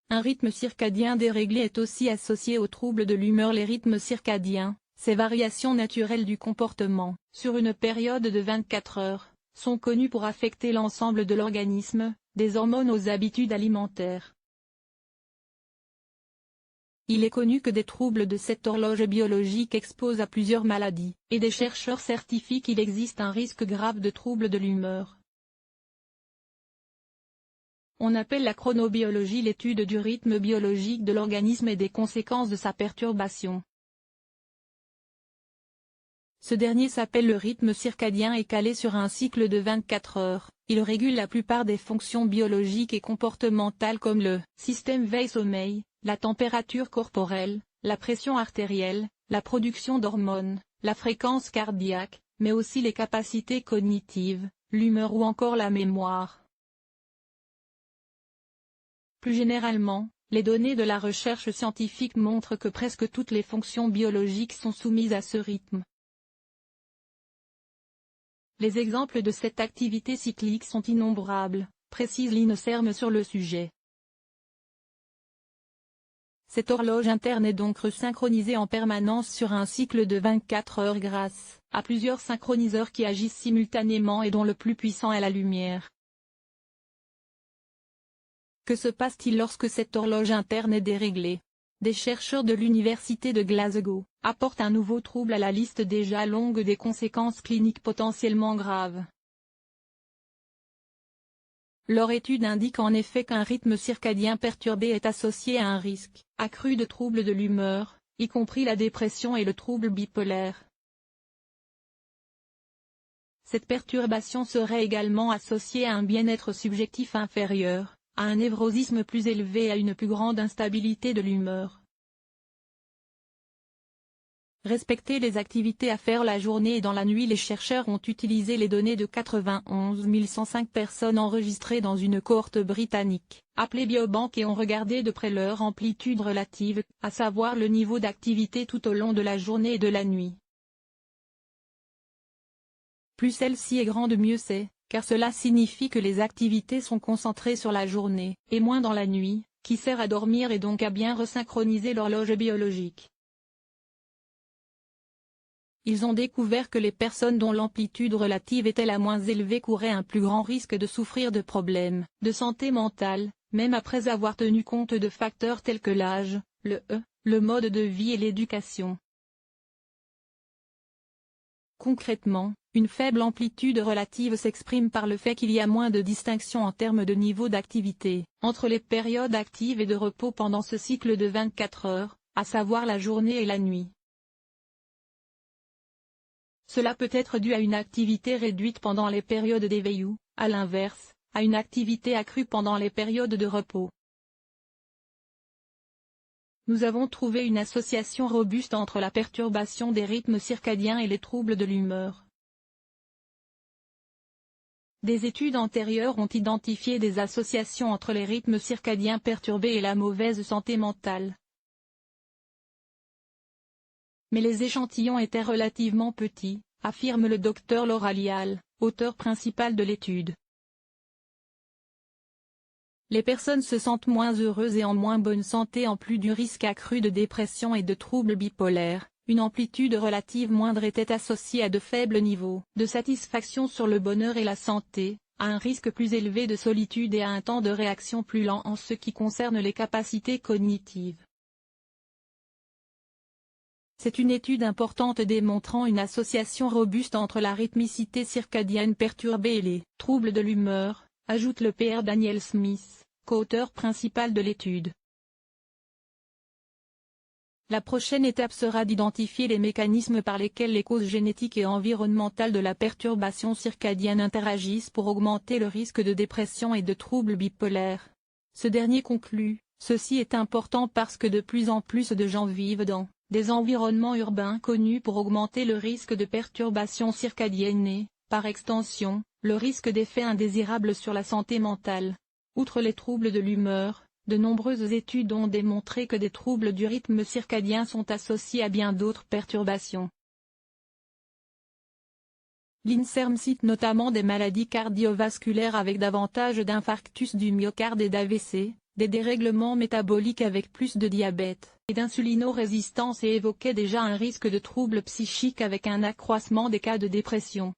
Un rythme circadien déréglé est aussi associé aux troubles de l'humeur. Les rythmes circadiens, ces variations naturelles du comportement, sur une période de 24 heures, sont connues pour affecter l'ensemble de l'organisme, des hormones aux habitudes alimentaires. Il est connu que des troubles de cette horloge biologique exposent à plusieurs maladies, et des chercheurs certifient qu'il existe un risque grave de troubles de l'humeur. On appelle la chronobiologie l'étude du rythme biologique de l'organisme et des conséquences de sa perturbation. Ce dernier s'appelle le rythme circadien et calé sur un cycle de 24 heures. Il régule la plupart des fonctions biologiques et comportementales comme le système veille-sommeil, la température corporelle, la pression artérielle, la production d'hormones, la fréquence cardiaque, mais aussi les capacités cognitives, l'humeur ou encore la mémoire. Plus généralement, les données de la recherche scientifique montrent que presque toutes les fonctions biologiques sont soumises à ce rythme. Les exemples de cette activité cyclique sont innombrables, précise l'INSERM sur le sujet. Cette horloge interne est donc resynchronisée en permanence sur un cycle de 24 heures grâce à plusieurs synchroniseurs qui agissent simultanément et dont le plus puissant est la lumière. Que se passe-t-il lorsque cette horloge interne est déréglée? Des chercheurs de l'université de Glasgow apportent un nouveau trouble à la liste déjà longue des conséquences cliniques potentiellement graves. Leur étude indique en effet qu'un rythme circadien perturbé est associé à un risque accru de troubles de l'humeur, y compris la dépression et le trouble bipolaire. Cette perturbation serait également associée à un bien-être subjectif inférieur, à un névrosisme plus élevé et à une plus grande instabilité de l'humeur. Respecter les activités à faire la journée et dans la nuit. Les chercheurs ont utilisé les données de 91 105 personnes enregistrées dans une cohorte britannique, appelée Biobank, et ont regardé de près leur amplitude relative, à savoir le niveau d'activité tout au long de la journée et de la nuit. Plus celle-ci est grande mieux c'est, car cela signifie que les activités sont concentrées sur la journée, et moins dans la nuit, qui sert à dormir et donc à bien resynchroniser l'horloge biologique. Ils ont découvert que les personnes dont l'amplitude relative était la moins élevée couraient un plus grand risque de souffrir de problèmes de santé mentale, même après avoir tenu compte de facteurs tels que l'âge, le mode de vie et l'éducation. Concrètement, une faible amplitude relative s'exprime par le fait qu'il y a moins de distinction en termes de niveau d'activité entre les périodes actives et de repos pendant ce cycle de 24 heures, à savoir la journée et la nuit. Cela peut être dû à une activité réduite pendant les périodes d'éveil ou, à l'inverse, à une activité accrue pendant les périodes de repos. Nous avons trouvé une association robuste entre la perturbation des rythmes circadiens et les troubles de l'humeur. Des études antérieures ont identifié des associations entre les rythmes circadiens perturbés et la mauvaise santé mentale. Mais les échantillons étaient relativement petits, affirme le Dr Laura Lial, auteur principal de l'étude. Les personnes se sentent moins heureuses et en moins bonne santé en plus du risque accru de dépression et de troubles bipolaires. Une amplitude relative moindre était associée à de faibles niveaux de satisfaction sur le bonheur et la santé, à un risque plus élevé de solitude et à un temps de réaction plus lent en ce qui concerne les capacités cognitives. C'est une étude importante démontrant une association robuste entre la rythmicité circadienne perturbée et les troubles de l'humeur, ajoute le Pr Daniel Smith, co-auteur principal de l'étude. La prochaine étape sera d'identifier les mécanismes par lesquels les causes génétiques et environnementales de la perturbation circadienne interagissent pour augmenter le risque de dépression et de troubles bipolaires. Ce dernier conclut, ceci est important parce que de plus en plus de gens vivent dans des environnements urbains connus pour augmenter le risque de perturbation circadienne et, par extension, le risque d'effets indésirables sur la santé mentale. Outre les troubles de l'humeur, de nombreuses études ont démontré que des troubles du rythme circadien sont associés à bien d'autres perturbations. L'INSERM cite notamment des maladies cardiovasculaires avec davantage d'infarctus du myocarde et d'AVC, des dérèglements métaboliques avec plus de diabète et d'insulinorésistance et évoquait déjà un risque de troubles psychiques avec un accroissement des cas de dépression.